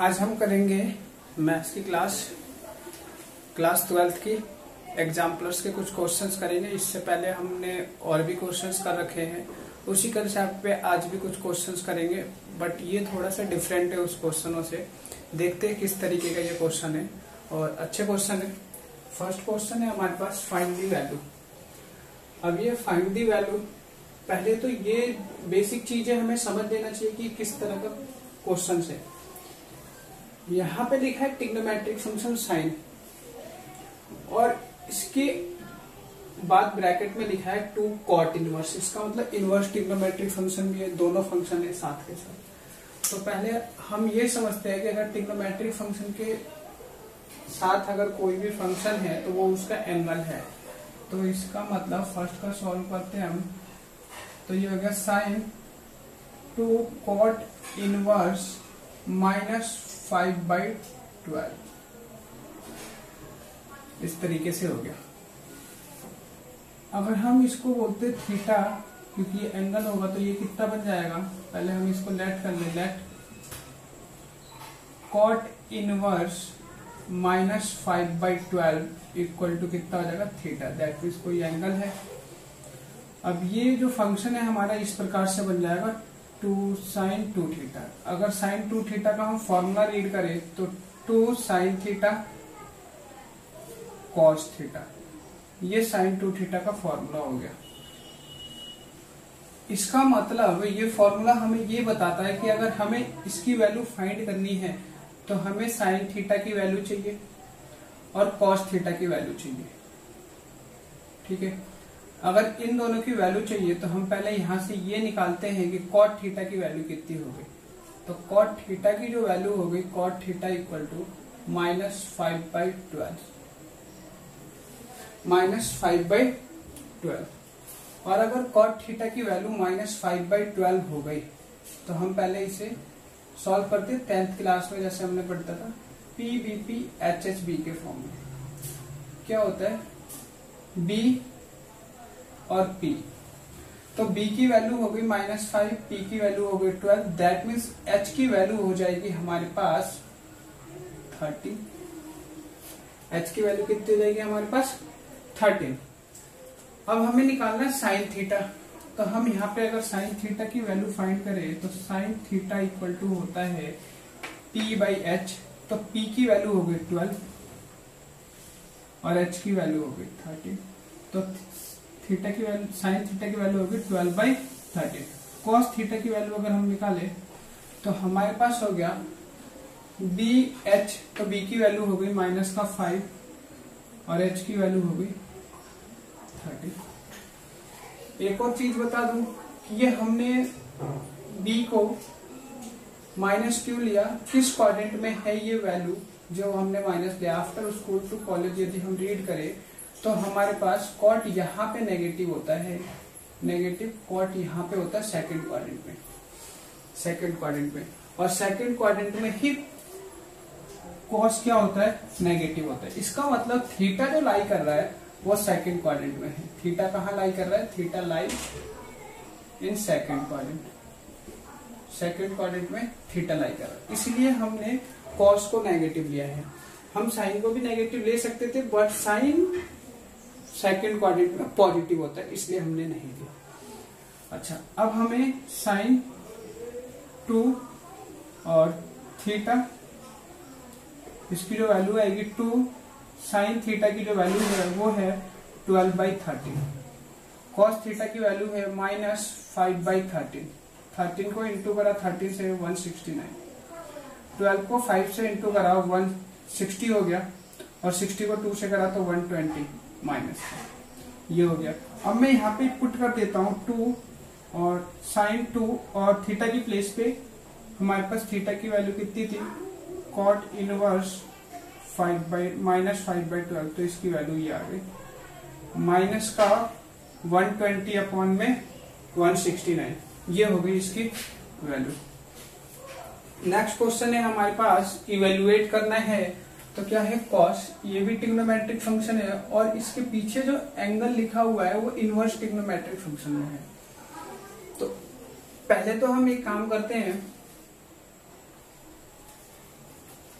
आज हम करेंगे मैथ्स की क्लास 12th की एग्जाम्पलर्स के कुछ क्वेश्चंस करेंगे। इससे पहले हमने और भी क्वेश्चंस कर रखे हैं, उसी कंसेप्ट पे आज भी कुछ क्वेश्चंस करेंगे, बट ये थोड़ा सा डिफरेंट है उस क्वेश्चनों से। देखते हैं किस तरीके का ये क्वेश्चन है और अच्छे क्वेश्चन है। फर्स्ट क्वेश्चन है हमारे पास फाइंड दी वैल्यू। अब ये फाइंड दी वैल्यू, पहले तो ये बेसिक चीजें हमें समझ लेना चाहिए कि किस तरह का क्वेश्चन है। यहाँ पे लिखा है ट्रिग्नोमेट्रिक फंक्शन साइन, और इसके बाद ब्रैकेट में लिखा है 2 कॉट इनवर्स। इसका मतलब इनवर्स ट्रिग्नोमेट्रिक फंक्शन भी है, दोनों फंक्शन है साथ के साथ। तो पहले हम ये समझते हैं कि अगर ट्रिग्नोमेट्रिक फंक्शन के साथ अगर कोई भी फंक्शन है तो वो उसका एंगल है। तो इसका मतलब फर्स्ट का सॉल्व करते हैं हम, तो ये हो गया साइन 2 कॉट इनवर्स -5/12, इस तरीके से हो गया। अगर हम इसको बोलते थीटा, क्योंकि ये एंगल होगा तो ये कितना बन जाएगा, पहले हम इसको लेट कर ले। Let cot inverse -5/12 equal to कितना हो जाएगा, थीटा। दैट मीन्स कोई एंगल है। अब ये जो फंक्शन है हमारा इस प्रकार से बन जाएगा 2 sin 2 थीटा। अगर sin 2 थीटा का हम फॉर्मूला रीड करें तो 2 sin थीटा cos थीटा, ये sin 2 थीटा का फॉर्मूला हो गया। इसका मतलब ये फॉर्मूला हमें ये बताता है कि अगर हमें इसकी वैल्यू फाइंड करनी है तो हमें sin थीटा की वैल्यू चाहिए और cos थीटा की वैल्यू चाहिए। ठीक है, अगर इन दोनों की वैल्यू चाहिए तो हम पहले यहां से ये निकालते हैं कि cot थीटा की वैल्यू कितनी हो गई। तो cot थीटा की जो वैल्यू हो गई, cot थीटा इक्वल टू -5/12, -5/12। और अगर cot थीटा की वैल्यू -5/12 हो गई तो हम पहले इसे सॉल्व करते 10th क्लास में, जैसे हमने पढ़ता था PBP HHB के फॉर्म में। क्या होता है B और P, तो B की वैल्यू हो गई -5, P की वैल्यू हो गई 12। दैट मीन्स H की वैल्यू हो जाएगी हमारे पास 30। H की वैल्यू कितनी हो जाएगी हमारे पास 13। अब हमें निकालना है साइन थीटा। तो हम यहाँ पे अगर साइन थीटा की वैल्यू फाइंड करें तो साइन थीटा इक्वल टू होता है P/H। तो P की वैल्यू हो गई 12 और H की वैल्यू हो गई 13। तो थीटा की वैल्यू, साइन थीटा की वैल्यू होगी 12/13। कॉस थीटा की वैल्यू अगर हम निकाले तो हमारे पास हो गया BH। तो B की वैल्यू हो गई -5 और H की वैल्यू हो गई 30। एक और चीज बता दूं कि ये हमने B को माइनस क्यों लिया, किस क्वाड्रेंट में है ये वैल्यू जो हमने माइनस लिया। आफ्टर स्कूल टू कॉलेज यदि हम रीड करें तो हमारे पास कॉट यहाँ पे नेगेटिव होता है, नेगेटिव कॉट यहाँ पे होता है सेकंड क्वाड्रेंट में, सेकंड क्वाड्रेंट में। और सेकंड क्वाड्रेंट में ही कॉस क्या होता है, नेगेटिव होता है। इसका मतलब थीटा जो लाई कर रहा है वो सेकंड क्वाड्रेंट में है। थीटा कहाँ लाई कर रहा है, theta lie in second quadrant, second quadrant में थीटा लाई कर रहा है। इसलिए हमने कॉस को नेगेटिव लिया है। हम साइन को भी नेगेटिव ले सकते थे, बट साइन सेकंड क्वाड्रेंट में पॉजिटिव होता है, इसलिए हमने नहीं लिया। अच्छा, अब हमें साइन 2 और थीटा, इसकी जो वैल्यू आएगी 2 साइन थीटा की जो वैल्यू है वो है 12/13। कॉस थीटा की वैल्यू है -5/13। 13 को इंटू करा 30 से 169, 12 को 5 से इंटू करा 160 हो गया, और 60 को 2 से करा तो 120 माइनस, ये हो गया। अब मैं यहाँ पे पुट कर देता हूँ 2 और साइन 2 और थीटा की प्लेस पे हमारे पास थीटा की वैल्यू कितनी थी, कॉट इनवर्स -5/12। तो इसकी वैल्यू ये आ गई, माइनस का 120 अपॉन में 169, ये हो गई इसकी वैल्यू। नेक्स्ट क्वेश्चन है हमारे पास, इवेल्युएट करना है तो क्या है, कॉस। ये भी ट्रिग्नोमेट्रिक फंक्शन है और इसके पीछे जो एंगल लिखा हुआ है वो इनवर्स ट्रिग्नोमेट्रिक फंक्शन में है। तो पहले तो हम एक काम करते हैं,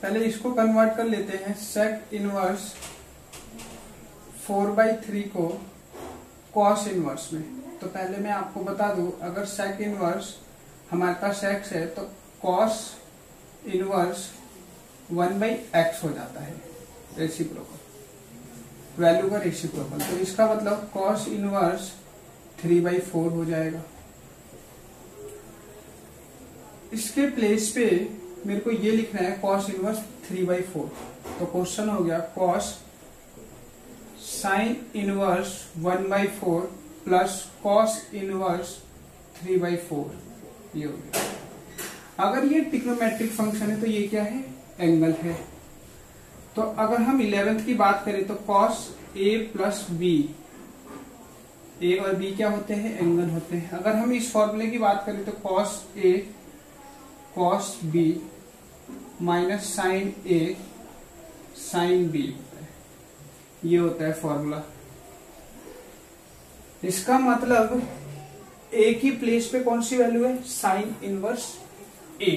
पहले इसको कन्वर्ट कर लेते हैं। सेक इनवर्स 4/3 को कॉस इनवर्स में। तो पहले मैं आपको बता दूं, अगर सेक इनवर्स हमारे पास x है तो कॉस इनवर्स 1/x हो जाता है, रेसिप्रोकल, वैल्यू का रेसिप्रोकल। तो इसका मतलब कॉस इनवर्स 3/4 हो जाएगा। इसके प्लेस पे मेरे को ये लिखना है कॉस इनवर्स 3/4। तो क्वेश्चन हो गया cos sine inverse 1/4 plus cos inverse 3/4, ये हो गया। अगर ये ट्रिग्नोमेट्रिक फंक्शन है तो ये क्या है, एंगल है। तो अगर हम 11th की बात करें तो कॉस ए प्लस बी, ए और बी क्या होते हैं, एंगल होते हैं। अगर हम इस फॉर्मूले की बात करें तो cos A cos B minus sign A sine B होता है, ये होता है फॉर्मूला। इसका मतलब ए की प्लेस पे कौन सी वैल्यू है, साइन इनवर्स ए।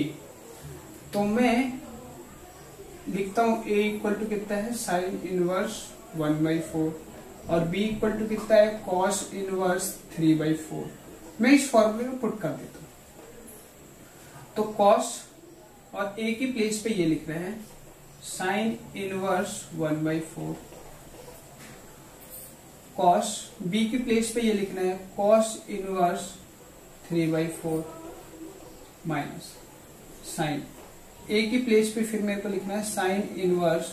तो मैं लिखता हूं a इक्वल टू कितना है, साइन इनवर्स 1/4 और b इक्वल टू कितना है, कॉस इनवर्स 3/4। मैं इस फॉर्मूले में पुट कर देता हूं। तो कॉस और a की प्लेस पे ये लिख रहे हैं साइन इनवर्स 1/4, कॉस b की प्लेस पे ये लिखना है cos inverse 3/4 minus sine a की प्लेस पे फिर मेरे को लिखना है साइन इनवर्स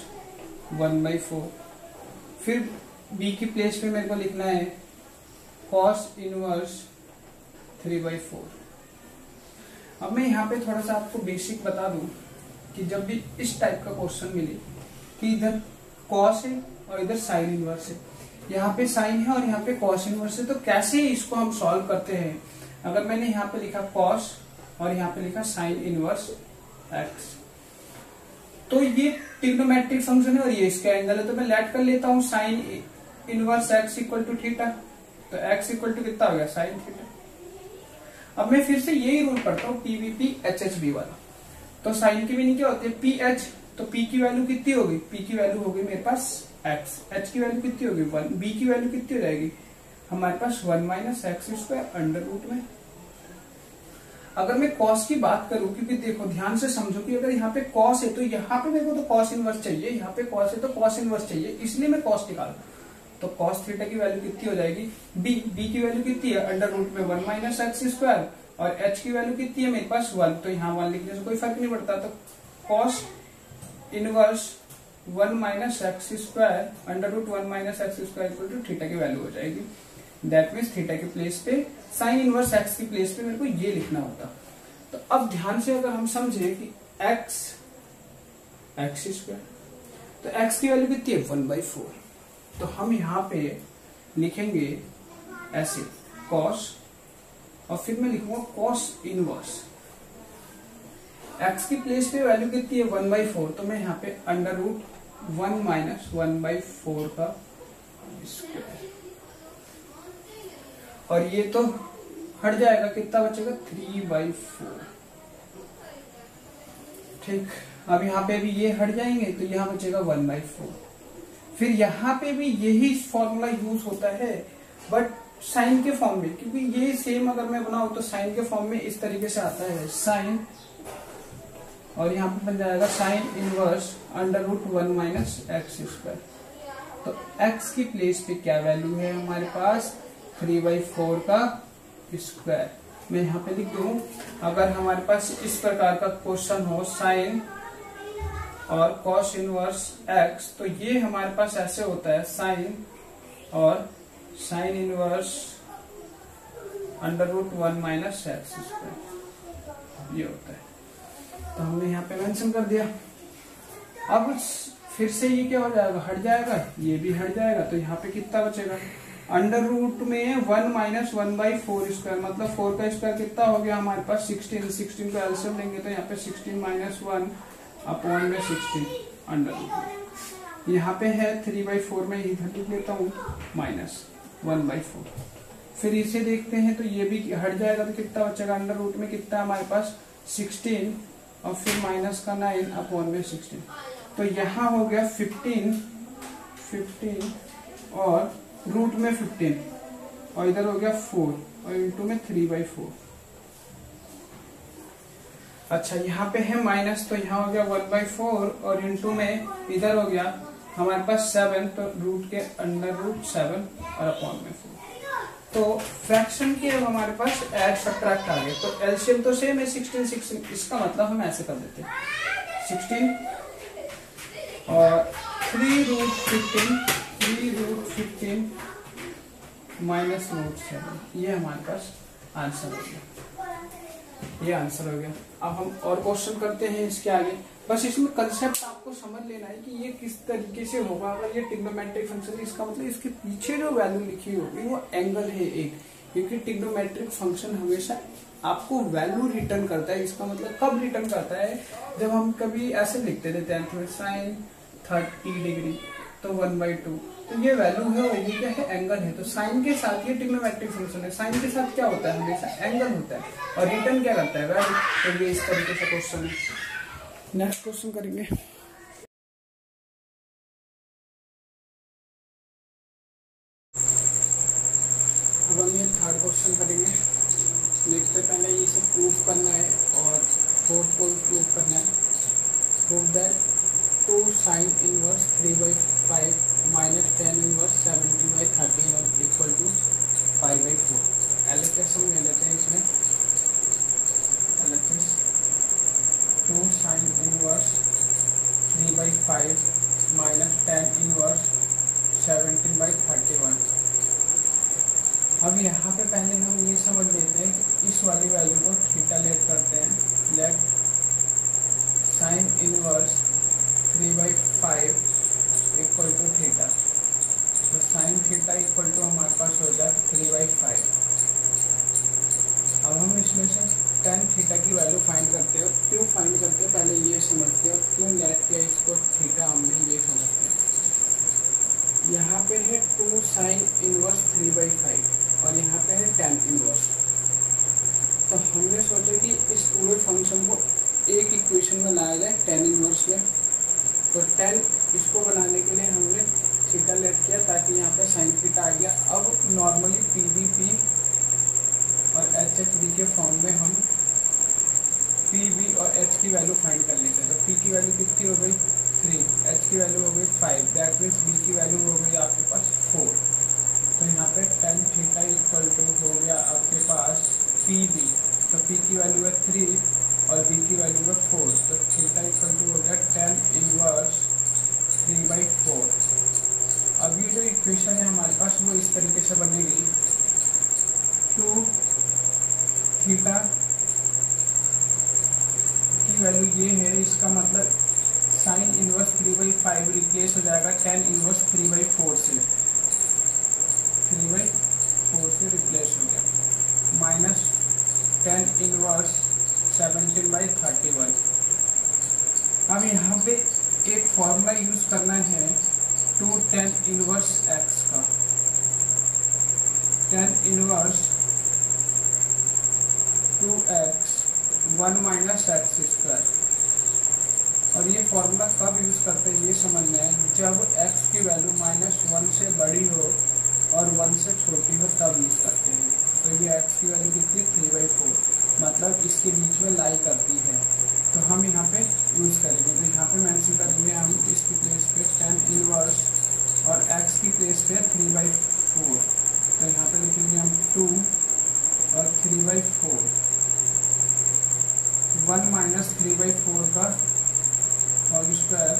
1/4, फिर b की प्लेस पे मेरे को लिखना है कॉस इनवर्स 3/4। अब मैं यहाँ पे थोड़ा सा आपको बेसिक बता दूं कि जब भी इस टाइप का क्वेश्चन मिले कि इधर कॉस है और इधर साइन इनवर्स है, यहाँ पे साइन है और यहाँ पे कॉस इनवर्स है, तो कैसे इसको हम सॉल्व करते हैं। अगर मैंने यहाँ पे लिखा कॉस और यहाँ पे लिखा साइन इनवर्स x, तो ये ट्रिग्नोमेट्रिक फंक्शन है और ये इसका एंगल है, तो मैं लेट कर लेता हूँ sine inverse x equal to theta. तो x इक्वल टू कितना हो गया, साइन थीटा। अब मैं फिर से यही रूल पढ़ता हूँ पीवीपी एचएचबी वाला। तो साइन की मीनिंग क्या होती है, पी एच। तो p की वैल्यू कितनी होगी, p की वैल्यू होगी मेरे पास x, h की वैल्यू कितनी होगी 1, b की वैल्यू कितनी हो जाएगी हमारे पास 1 minus x square under root में। अगर मैं कॉस की बात करूं, क्योंकि देखो ध्यान से समझो कि अगर यहाँ पे कॉस है तो यहाँ पे मेरे को तो कॉस इनवर्स चाहिए, यहाँ पे कॉस है तो कॉस इनवर्स चाहिए, इसलिए मैं कॉस निकाल। तो कॉस थीटा की वैल्यू कितनी हो जाएगी, बी की वैल्यू कितनी है अंडर रूट में 1 माइनस एक्स स्क्वायर, और एच की वैल्यू कितनी है मेरे पास 1, तो यहाँ 1 लिखने से कोई फर्क नहीं पड़ता। तो cos inverse 1 minus x square under root 1 minus x square equal to theta की वैल्यू हो जाएगी। दैट मीन्स थीटा के प्लेस पे साइन इनवर्स एक्स की प्लेस पे मेरे को ये लिखना होता। तो अब ध्यान से अगर हम समझे कि एक्स स्क्वायर, तो एक्स की वैल्यू कितनी है 1/4, तो हम यहाँ पे लिखेंगे ऐसे कॉस और फिर मैं लिखूंगा कॉस इनवर्स। एक्स की प्लेस पे वैल्यू कितनी है 1/4, तो मैं यहाँ पे अंडर रूट 1 माइनस 1/4 का स्क्वायर, और ये तो हट जाएगा, कितना बचेगा 3/4। ठीक, अब यहाँ पे भी ये हट जाएंगे तो यहाँ बचेगा 1/4। फिर यहाँ पे भी यही फॉर्मूला यूज होता है बट साइन के फॉर्म में, क्योंकि ये सेम अगर मैं बनाऊं तो साइन के फॉर्म में इस तरीके से आता है साइन, और यहाँ पे बन जाएगा sine inverse under root 1 minus x square. तो एक्स की प्लेस पे क्या वैल्यू है हमारे पास 3/4 का स्क्वायर। मैं यहाँ पे लिख दूं, अगर हमारे पास इस प्रकार का क्वेश्चन हो साइन और कॉस इनवर्स एक्स, तो ये हमारे पास ऐसे होता है साइन और sine inverse under root 1 minus x square, ये होता है। तो हमने यहाँ पे मेंशन कर दिया। अब फिर से ये क्या हो जाएगा, हट जाएगा, ये भी हट जाएगा, तो यहाँ पे कितना बचेगा अंडर रूट में 1 माइनस 1/4 स्क्वायर, मतलब 4 का स्क्वायर कितना हो गया हमारे पास 16 का एलसीएम लेंगे तो यहाँ पे 16 माइनस 1 अपॉन में 16 अंडर रूट। यहाँ पे है 3/4 में इधर लिख लेता हूँ माइनस 1/4। फिर इसे देखते हैं तो ये भी हट जाएगा, तो कितना बचेगा अंडर रूट में कितना हमारे पास 16 और फिर माइनस का 9 अपॉन में 16। तो यहाँ हो गया 15 और रूट में 15 और इधर हो गया 4 और इंटू में 3/4। अच्छा यहाँ पे है माइनस, तो यहाँ हो गया 1/4 और इंटू में इधर हो गया हमारे पास 7, तो रूट के अंडर रूट 7 और अपॉन में 4। तो फ्रैक्शन के अब हमारे पास ऐड सब्ट्रैक्ट आ गए। तो एलसीएम तो सेम है 16, इसका मतलब हम ऐसे कर देते हैं 16 और 3√15 माइनस रूट 7, ये हमारे पास आंसर हो गया। ये आंसर हो गया। अब हम और क्वेश्चन करते हैं इसके आगे। बस इसमें कंसेप्ट आपको समझ लेना है कि ये किस तरीके से होगा। अगर ये ट्रिग्नोमेट्रिक फंक्शन है, इसका मतलब इसके पीछे जो वैल्यू लिखी होगी वो एंगल है एक, क्योंकि ट्रिग्नोमेट्रिक फंक्शन हमेशा आपको वैल्यू रिटर्न करता है। इसका मतलब कब रिटर्न करता है, जब हम कभी ऐसे लिखते थे 10th में sin 30 डिग्री तो 1/2, तो ये वैल्यू है और ये क्या है, एंगल है। तो साइन के साथ ये ट्रिग्नोमेट्रिक फंक्शन है, साइन के साथ क्या होता है, हमेशा एंगल होता है और रिटर्न क्या करता है, वैल्यू। तो ये इस तरीके से क्वेश्चन है। नेक्स्ट क्वेश्चन करेंगे। अब हम ये थर्ड क्वेश्चन करेंगे। देखते पहले ये सब प्रूफ करना है और फोर्थ को प्रूफ करना है। Proof that 2 sin inverse 3/5 minus 10 inverse 17/31 equal to 5/4। LHS हम ले लेते हैं इसमें। LHS 2 sin inverse 3/5 minus 10 inverse 17/31। अब यहाँ पे पहले हम ये समझ लेते हैं कि इस वाली वैल्यू को थीटा लेट करते हैं। Let sin inverse 3/5 equal to theta. तो साइन थीटा इक्वल टू हमारे पास हो जाए 3/5। अब हम इसमें से tan थीटा की वैल्यू फाइंड करते हैं। क्यों फाइंड करते हैं पहले ये समझते हैं, क्यों लेट किया इसको थीटा हमने, ये समझते हैं। यहाँ पे है 2 sin इनवर्स 3/5 और यहाँ पे है tan इनवर्स। तो हमने सोचा कि इस पूरे फंक्शन को एक इक्वेशन में लाया जाए tan इनवर्स में। तो tan इसको बनाने के लिए हमने थीटा लेट किया ताकि यहाँ पे साइन थीटा आ गया। अब नॉर्मली PVP और HHV के फॉर्म में हम PV और H की वैल्यू फाइंड कर लेते हैं। तो P की वैल्यू कितनी हो गई 3, H की वैल्यू हो गई 5, दैट मीन्स V की वैल्यू हो गई आपके पास 4। तो यहाँ पे tan थीटा इक्वल टू हो गया आपके पास PV। तो P की वैल्यू है 3 और V की वैल्यू है 4। तो थीटा इक्वल टू हो गया tan इनवर्स 3/4। अब ये जो इक्वेशन है हमारे पास वो इस तरीके से बनेगी। 2 थीटा की वैल्यू ये है, इसका मतलब साइन इनवर्स 3/5 रिप्लेस हो जाएगा tan इनवर्स 3/4 से, 3/4 से रिप्लेस हो गया, माइनस tan इनवर्स 17/31। अब यहाँ पे एक फॉर्मूला यूज करना है 2 tan इनवर्स x का। tan inverse 2x 1 minus x square. और ये फॉर्मूला कब यूज करते हैं ये समझना है, जब x की वैल्यू -1 से बड़ी हो और 1 से छोटी हो तब यूज करते हैं। तो ये x की वैल्यू कितनी 3/4, मतलब इसके बीच में लाई करती है। तो हम यहाँ पे यूज करेंगे। तो यहाँ पे मेंशन करेंगे हम इसकी प्लेस पे tan इनवर्स और x की प्लेस पे 3/4। तो यहाँ पे लिखेंगे हम 2 और 3/4, 1 माइनस 3/4 का होल स्क्वायर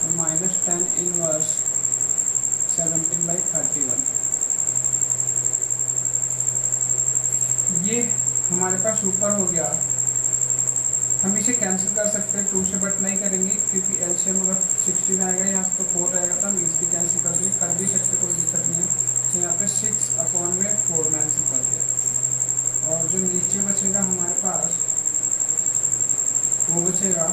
और माइनस tan इनवर्स 17/31। ये हमारे पास ऊपर हो गया। हम इसे कैंसिल कर सकते हैं 2 से, बट नहीं करेंगे क्योंकि एलसीएम अगर 16 आएगा यहाँ तो 4 रहेगा, तो हम इसकी कैंसिल कर भी सकते, कोई दिक्कत नहीं है। तो यहाँ पे 6/4 कैंसिल करते हैं और जो नीचे बचेगा हमारे पास वो बचेगा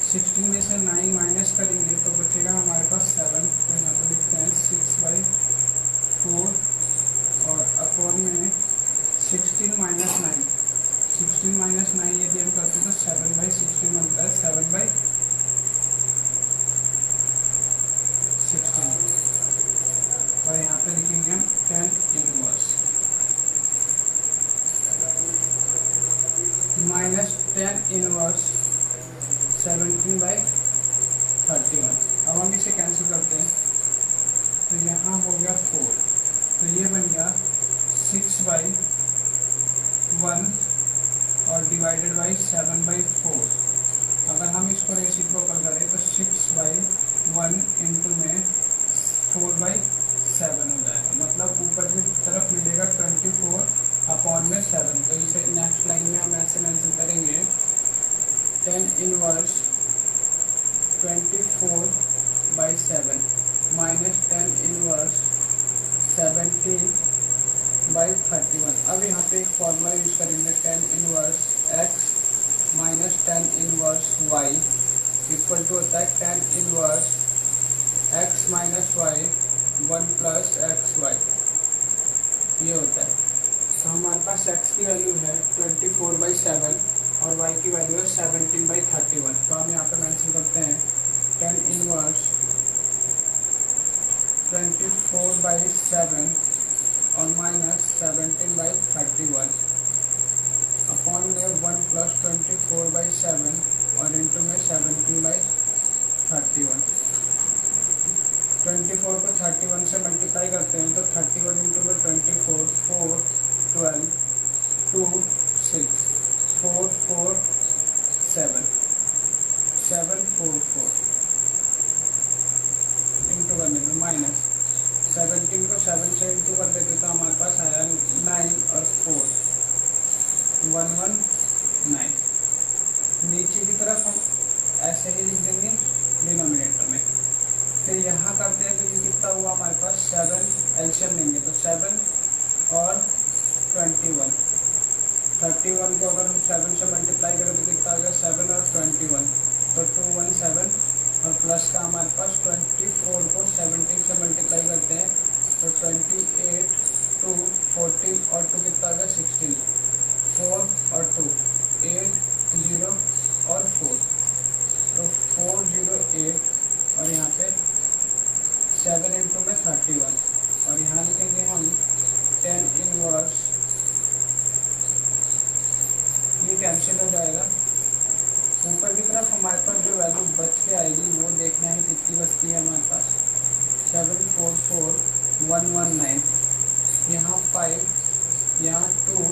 16 में से 9 माइनस करेंगे तो बचेगा हमारे पास 7। तो यहाँ पे लिखते हैं 6/4 और अपॉन में 16 - 9 यदि हम करते हैं तो 7 माइनस 10 इनवर्स 17/31। अब हम इसे कैंसिल करते हैं तो यहाँ हो गया 4, तो ये बन गया 6/1 और डिवाइडेड बाई 7/4। अगर हम इसको रेसिप्रोकल करें तो 6/1 इंटू में 4/7 हो जाएगा, मतलब ऊपर की तरफ मिलेगा 24/7। तो इसे नेक्स्ट लाइन में हम ऐसे मेंशन करेंगे 10 इनवर्स 24/7 माइनस 10 इनवर्स 17/31। अब यहाँ पे एक फॉर्मूला यूज करेंगे 10 inverse x minus 10 inverse y equal to होता है 10 inverse x minus y 1 plus XY, ये होता है। तो हमारे पास x की वैल्यू है 24/7 और y की वैल्यू है 17/31। तो हम यहाँ पे मेंशन करते हैं 10 इनवर्स 24/7 और माइनस 17/31 अपॉन में 1 प्लस 24/7 और इंटू में 17/31। 24 को 31 से मल्टीप्लाई करते हैं तो 31 इंटू में 24 4 12 2 6 4 4 7 744 इंटू करने में माइनस 17 को 7 से इंटू कर देते तो हमारे पास आया 9 और 4 119। नीचे की तरफ हम ऐसे ही लिख देंगे डिनोमिनेटर में। फिर यहाँ करते हैं तो ये कितना हुआ हमारे पास 7 एलसीएम लेंगे तो 7 और 21। 31 को अगर हम 7 से मल्टीप्लाई करें तो कितना हो गया 7 और 21 तो 217 और प्लस का हमारे पास 24 को 17 से मल्टीप्लाई करते हैं तो 28 2 14 और 2 कितना हो गया 16 4 और 2 8 0 और 4 तो 408 और यहाँ पे 7 इंटू में 31 और यहाँ लिखेंगे हम 10 इनवर्स, ये कैंसिल हो जाएगा। ऊपर की तरफ हमारे पास जो वैल्यू बच के आएगी वो देखना है कितनी बचती है हमारे पास 744119, यहाँ 5, यहाँ 2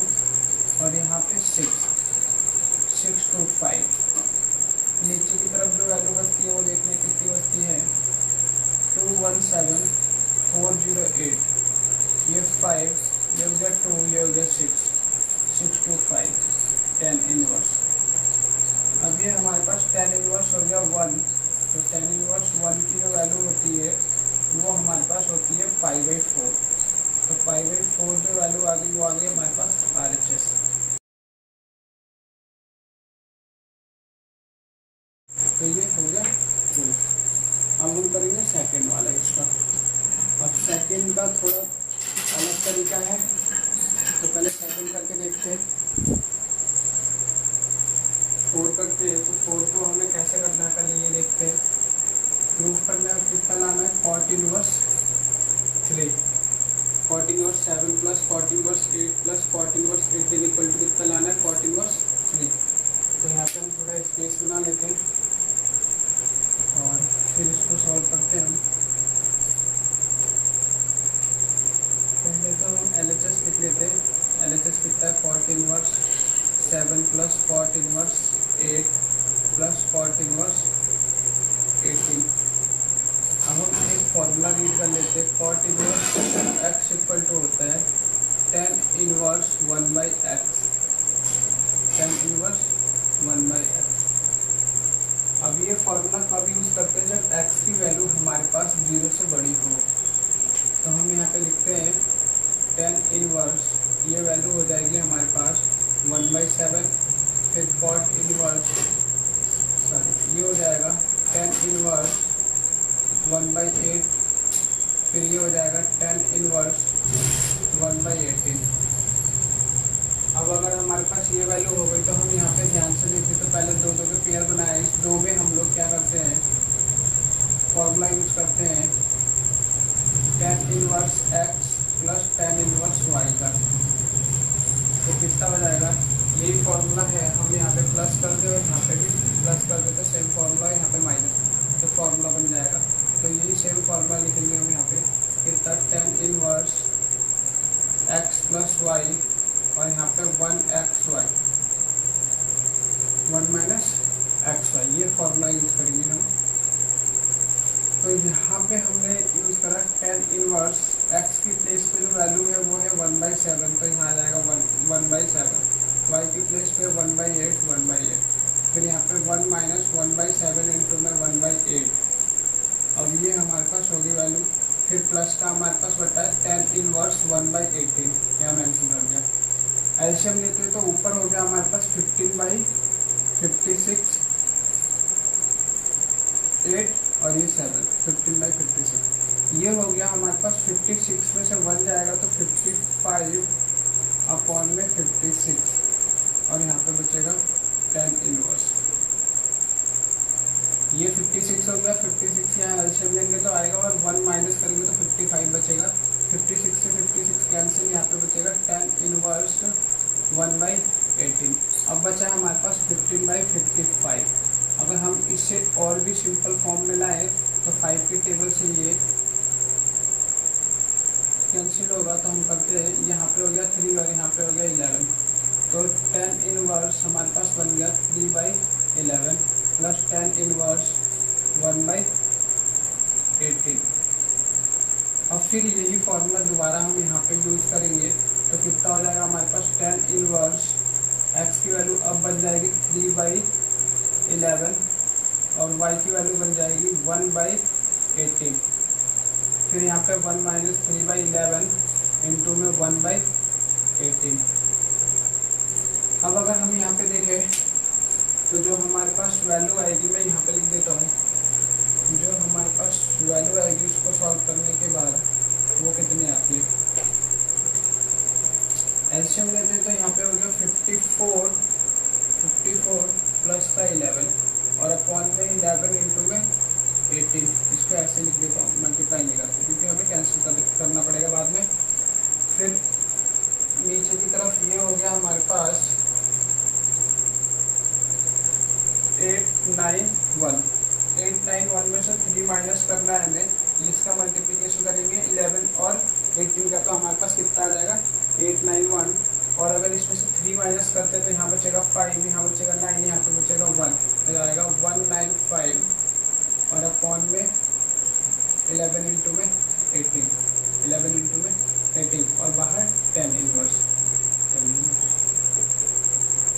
और यहाँ पे 625। नीचे की तरफ जो वैल्यू बचती है वो देखने कितनी बचती है 217408, ये 5, ये हो गया 2, ये हो गया 625 10 इनवर्स। अब ये हमारे पास 10 इनवर्स हो गया 1, तो 10 इनवर्स 1 की जो वैल्यू होती है वो हमारे पास होती है π/4। तो π/4 जो वैल्यू आ गई वो आ गई हमारे पास RHS। तो ये हो गया प्रूफ। अब हम करेंगे सेकंड वाला इसका। अब सेकंड का थोड़ा अलग तरीका है, तो पहले सेकंड करके देखते हैं। 4 करते हैं तो 4 को हमें कैसे करना है पहले ये देखते हैं। प्रूफ करने में कितना लाना है 40 inverse 3, 40 inverse 7 plus 40 inverse 8 plus 40 inverse 18 equal to कितना लाना है 40 इनवर्स 3। तो यहाँ पे हम थोड़ा स्पेस बना लेते हैं और फिर इसको सॉल्व करते हैं। पहले तो हम LHS लिख लेते हैं। LHS कितना है 40 inverse 7 plus 40 inverse 8 plus 40 inverse 18। अब हम एक फॉर्मूला रीड कर लेते हैं। 40 इनवर्स x इक्वल टू होता है 10 इनवर्स 1/x, 10 इनवर्स 1/x। अब ये फॉर्मूला कब यूज करते हैं जब x की वैल्यू हमारे पास 0 से बड़ी हो। तो हम यहाँ पे लिखते हैं 10 इनवर्स, ये वैल्यू हो जाएगी हमारे पास 1/7, फिर 40 इनवर्स ये हो जाएगा और ये 7, 15/56। ये हो गया हमारे पास 56 में से 1 जाएगा तो 55/56 और यहाँ पे बचेगा tan इनवर्स। ये 56 हो गया, 56 यहाँ एलसीएम लेंगे तो आएगा और 1 माइनस करेंगे तो 55 बचेगा। 56 से 56 कैंसिल, यहाँ पे बचेगा tan इनवर्स 1/18। अब बचा है हमारे पास 15/55। अगर हम इसे और भी सिंपल फॉर्म में लाए तो 5 के टेबल से ये कैंसिल होगा तो हम करते हैं, यहाँ पे हो गया 3 और यहाँ पे हो गया 11, तो tan इनवर्स हमारे पास बन गया 3/11 प्लस tan इनवर्स 1/18। अब फिर यही फॉर्मूला दोबारा हम यहाँ पे यूज करेंगे तो कितना हो जाएगा हमारे पास tan इनवर्स x की वैल्यू अब बन जाएगी 3/11 और y की वैल्यू बन जाएगी 1/18। फिर यहाँ पे 1 माइनस 3/11 इंटू में 1/18। अब अगर हम यहाँ पे देखें तो जो हमारे पास वैल्यू आएगी, मैं यहाँ पे लिख देता हूँ, जो हमारे पास वैल्यू आएगी उसको सॉल्व करने के बाद वो कितनी आती है। एलसीएम लेते हैं तो यहाँ पे हो गया 54 प्लस का 11 और अपॉन में 11 इंटू में 18। इसको ऐसे लिख देता हूँ, मल्टीप्लाई नहीं करते क्योंकि हमें कैंसिल करना पड़ेगा बाद में। फिर नीचे की तरफ ये हो गया हमारे पास 891 में से 3 माइनस करना है हमें, इसका मल्टीप्लिकेशन करेंगे 11 और 18 का तो हमारे पास कितना आ जाएगा 891। और अगर इसमें से 3 माइनस करते हैं तो यहाँ बचेगा 5, यहाँ बचेगा 9, यहाँ पे बचेगा 1, तो जाएगा 195 और अपॉन में 11 इंटू में 18, 11 इंटू में 18 और बाहर tan इनवर्स।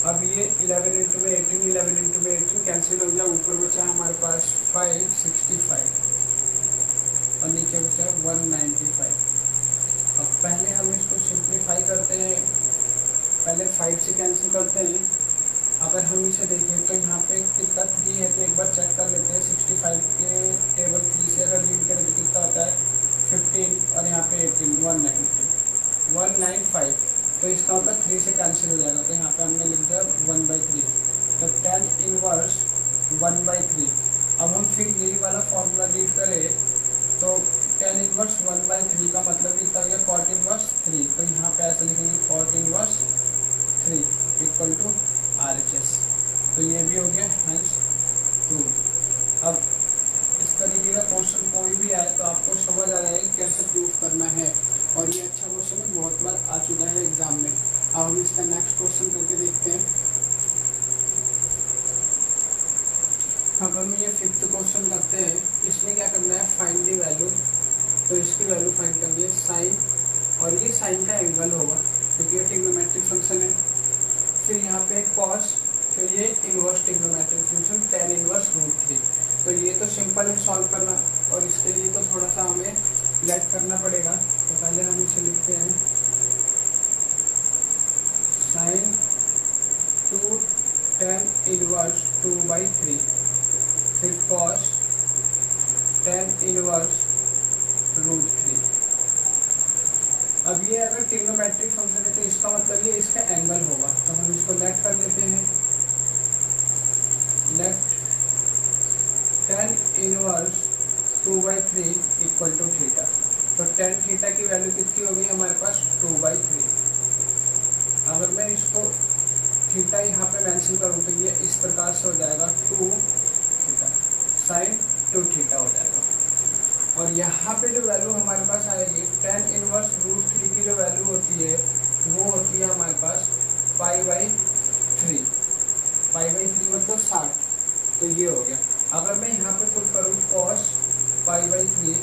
अब ये 11 इंटू में 18, 11 इंटू में 18 कैंसिल हो गया, ऊपर बचा हमारे पास 565 और नीचे बचा 195। अब पहले हम इसको सिंप्लीफाई करते हैं, पहले 5 से कैंसिल करते हैं। अगर हम इसे देखें तो यहाँ पे कितना 3 है तो एक बार चेक कर लेते हैं। 65 के टेबल 3 से अगर रीड करें तो कितना होता है 15 और यहाँ पे 18, 195। तो इसका मतलब 3 से कैंसिल हो जाएगा, तो यहाँ पे हमने लिख दिया 1/3, तो tan इनवर्स 1/3। अब हम फिर यही वाला फॉर्मूला रीड करें तो tan इनवर्स 1/3 का मतलब कितना हो गया cot इनवर्स 3, तो यहाँ पे ऐसे लिखेंगे cot inverse 3 equal to RHS। तो ये भी हो गया हेंस प्रूव। अब इस तरीके का क्वेश्चन कोई भी आए तो आपको समझ आ जाएगा कैसे प्रूव करना है, और ये अच्छा क्वेश्चन है, बहुत बार आ चुका है एग्जाम में। अब हम इसका नेक्स्ट क्वेश्चन करके देखते हैं। अब हम ये 5th क्वेश्चन करते हैं। इसमें क्या करना है, फाइंड दी वैल्यू। तो इसकी वैल्यू फाइंड करनी है साइन, और ये साइन का एंगल होगा क्योंकि ये ट्रिग्नोमेट्रिक फंक्शन है। फिर यहाँ पे कॉस, फिर ये inverse trigonometric function tan inverse √3। तो ये तो सिंपल है सॉल्व करना, और इसके लिए तो थोड़ा सा हमें लेट करना पड़ेगा। तो पहले हम इसे लिखते हैं साइन 2 tan इनवर्स 2/3, फिर कॉस tan इनवर्स √3। अब ये अगर ट्रिग्नोमेट्रिक फंक्शन है तो इसका मतलब ये इसका एंगल होगा, तो हम इसको लेट कर लेते हैं। Let tan inverse 2/3 equal to theta. तो tan थीटा की वैल्यू कितनी हो गई हमारे पास 2/3। अगर मैं इसको थीटा यहाँ पे मेंशन करूँ तो ये इस प्रकार से हो जाएगा 2 थीटा साइन 2 थीटा हो जाएगा। और यहाँ पे जो वैल्यू हमारे पास आएगी tan इनवर्स √3 की जो वैल्यू होती है वो होती है हमारे पास π/3, π/3 मतलब 60। तो ये हो गया। अगर मैं यहाँ पे पुट करूँ cos π/3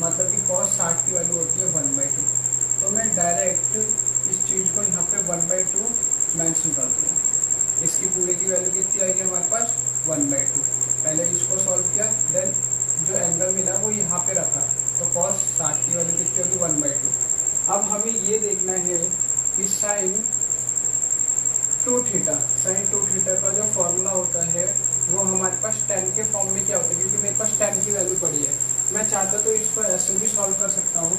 मतलब कि cos 60 की वैल्यू होती है 1/2, तो मैं डायरेक्ट इस चीज को यहाँ पे 1/2 मेंशन कर दूँगा। इसकी पूरे की वैल्यू कितनी आएगी हमारे पास 1/2। पहले इसको सॉल्व किया, देन जो एंगल मिला वो यहाँ पे रखा, तो cos 60 की वैल्यू कितनी होगी 1/2। अब हमें ये देखना है कि sin 2 थीटा का जो फॉर्मूला होता है वो हमारे पास tan के फॉर्म में क्या होता है, क्योंकि मेरे पास tan की वैल्यू चाहता तो इसको ऐसे भी सॉल्व कर सकता हूँ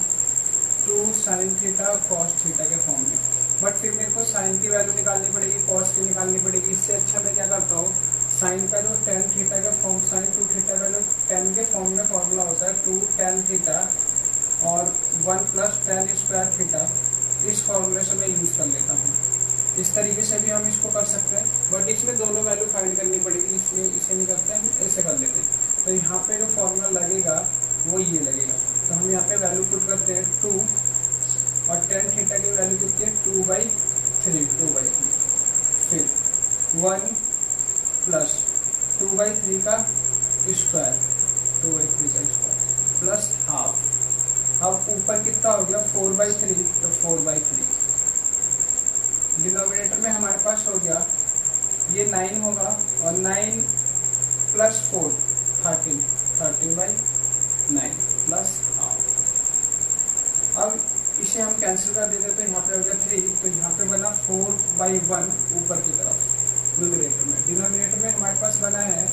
2 sin थीटा cos थीटा के फॉर्म में, बट फिर मेरे को साइन की वैल्यू निकालनी पड़ेगी, कॉस की निकालनी पड़ेगी। इससे अच्छा मैं क्या करता हूँ, साइन का जो tan थीटा का फॉर्म, साइन 2 थीटा का जो tan के फॉर्म में फॉर्मूला होता है 2 tan थीटा और 1 प्लस tan स्क्वायर थीटा, इस फॉर्मूले से मैं यूज कर लेता हूँ। इस तरीके से भी हम इसको कर सकते हैं, बट इसमें दोनों वैल्यू फाइंड करनी पड़ेगी, इसलिए इसे नहीं करते हैं, ऐसे कर लेते हैं। तो यहाँ पे जो फॉर्मूला लगेगा वो ये लगेगा, तो हम यहाँ पे वैल्यू पुट करते हैं 2 और tan थीटा की वैल्यू कितनी है 2/3, फिर 1 प्लस 2/3 का स्क्वायर, 2/3 का स्क्वायर प्लस हाफ। अब ऊपर कितना हो गया 4/3, तो 4/3 डिनोमिनेटर में हमारे पास हो गया ये 9 होगा, और 9 प्लस 4 13/9 प्लस हाफ। अब इसे हम कैंसिल कर देते, तो यहाँ पे हो गया 3, तो यहाँ पे बना 4/1 ऊपर की तरफ न्यूमरेटर में। डिनोमिनेटर में हमारे पास बना है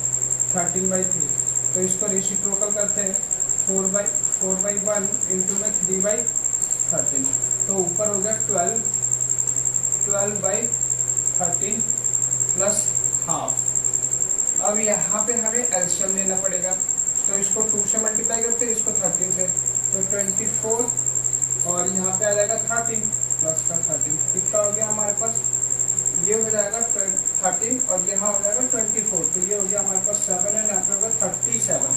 13/3, तो इसको रेसिप्रोकल करते हैं 4/1 इंटू में 3/13, तो ऊपर हो गया 12/13 प्लस हाफ। अब यहाँ पे हमें एलसीएम लेना पड़ेगा, तो इसको 2 से मल्टीप्लाई करते हैं, इसको 13 से, तो 24 और यहाँ पे आ जाएगा 13 प्लस का 13, कितना हो गया हमारे पास, ये हो जाएगा 13 और यहाँ हो जाएगा 24, तो ये हो गया हमारे पास 7 है, यहाँ पे होगा 37,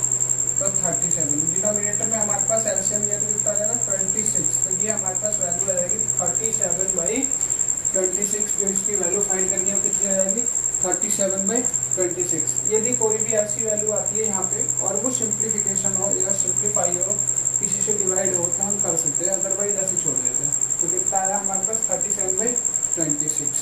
तो 37। डिनोमिनेटर में हमारे पास एलसीएम लिया तो कितना आ जाएगा 26, तो ये हमारे पास वैल्यू आ जाएगी 37/26, जो इसकी वैल्यू फाइंड करनी है कितनी आ जाएगी 37/26। यदि कोई भी ऐसी वैल्यू आती है यहाँ पे और वो सिंप्लीफिकेशन हो या सिंप्लीफाई हो, किसी से डिवाइड हो, तो हम कर सकते हैं, अदरवाइज ऐसे छोड़ देते हैं। तो कितना आया हमारे पास 37/26।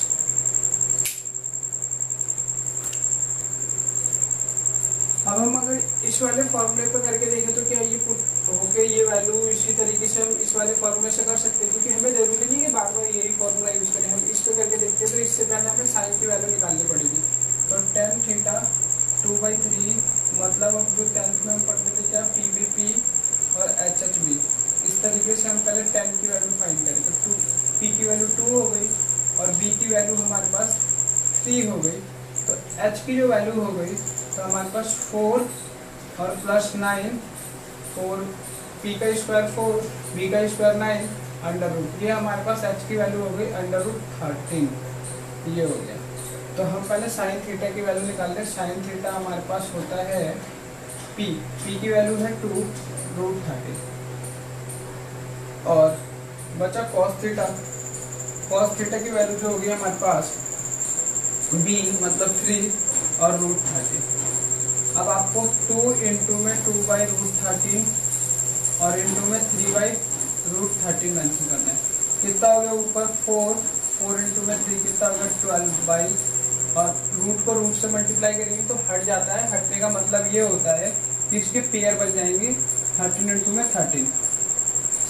अब हम अगर इस वाले फॉर्मूले पे करके देखें तो क्या ये पुट होके ये वैल्यू इसी तरीके से हम इस वाले फॉर्मूले से कर सकते हैं, क्योंकि हमें जरूरी नहीं है बार बार यही फॉर्मूला यूज करें। हम इस पे करके देखते हैं, तो इससे पहले हमें साइन की वैल्यू निकालनी पड़ेगी। तो tan थीटा 2/3, मतलब अब जो 10th में हम पढ़ते थे क्या PVP और HHB, इस तरीके से हम पहले tan की वैल्यू फाइंड करें। तो P की वैल्यू 2 हो गई और B की वैल्यू हमारे पास 3 हो गई, तो H की जो वैल्यू हो गई तो हमारे पास 4 और प्लस 9, 4 P का स्क्वायर 4, B का स्क्वायर 9 अंडर रूट, ये हमारे पास H की वैल्यू हो गई अंडर रूट 13, ये हो गया। तो हम पहले साइन थीटा की वैल्यू निकाल लें। साइन थीटा हमारे पास होता है P की वैल्यू है 2√30 और बचा cos थीटा। cos थीटा की वैल्यू जो होगी हमारे पास B मतलब 3 और √30। अब आपको 2 इंटू में 2/√30 और इंटू में 3/√30 मेंशन करना है। कितना हो गया ऊपर 4 इंटू में 3 कितना होगा 12 और रूट को रूट से मल्टीप्लाई करेंगे तो हट जाता है। हटने का मतलब ये होता है कि इसके पेयर बन जाएंगे 13 इंटू में 13,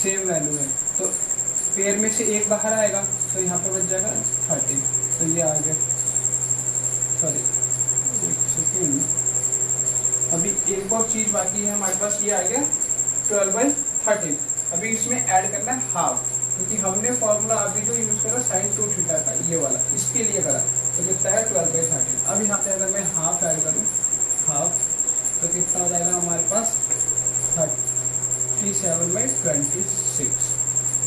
सेम वैल्यू है, तो पेयर में से एक बाहर आएगा तो यहाँ पे बच जाएगा 13, तो ये आ गया। सॉरी एक सेकेंड, अभी एक और चीज बाकी है हमारे पास, ये आ गया 12/13। अभी इसमें ऐड करना है हाफ, क्योंकि हमने फॉर्मूला अभी जो यूज करा sin 2 थीटा का ये वाला, इसके लिए करा, तो कितना है 12/13। अब यहाँ पे अगर मैं हाफ ऐड करूँ, हाफ, तो कितना हो जाएगा हमारे पास 37/26।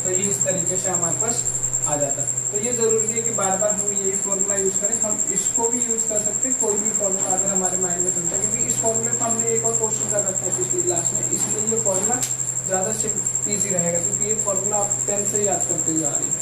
तो ये इस तरीके से हमारे पास आ जाता है। तो ये जरूरी है कि बार बार हम यही फॉर्मूला यूज करें, हम इसको भी यूज कर सकते हैं, कोई भी फॉर्मूला अगर हमारे माइंड में चलता है, क्योंकि इस फॉर्मूले को हमने एक और क्वेश्चन कर रखा है पिछली क्लास में, इसलिए ये फॉर्मूला ज्यादा इजी रहेगा, क्योंकि ये फॉर्मूला आप पेन से याद करते हुए आ रही है।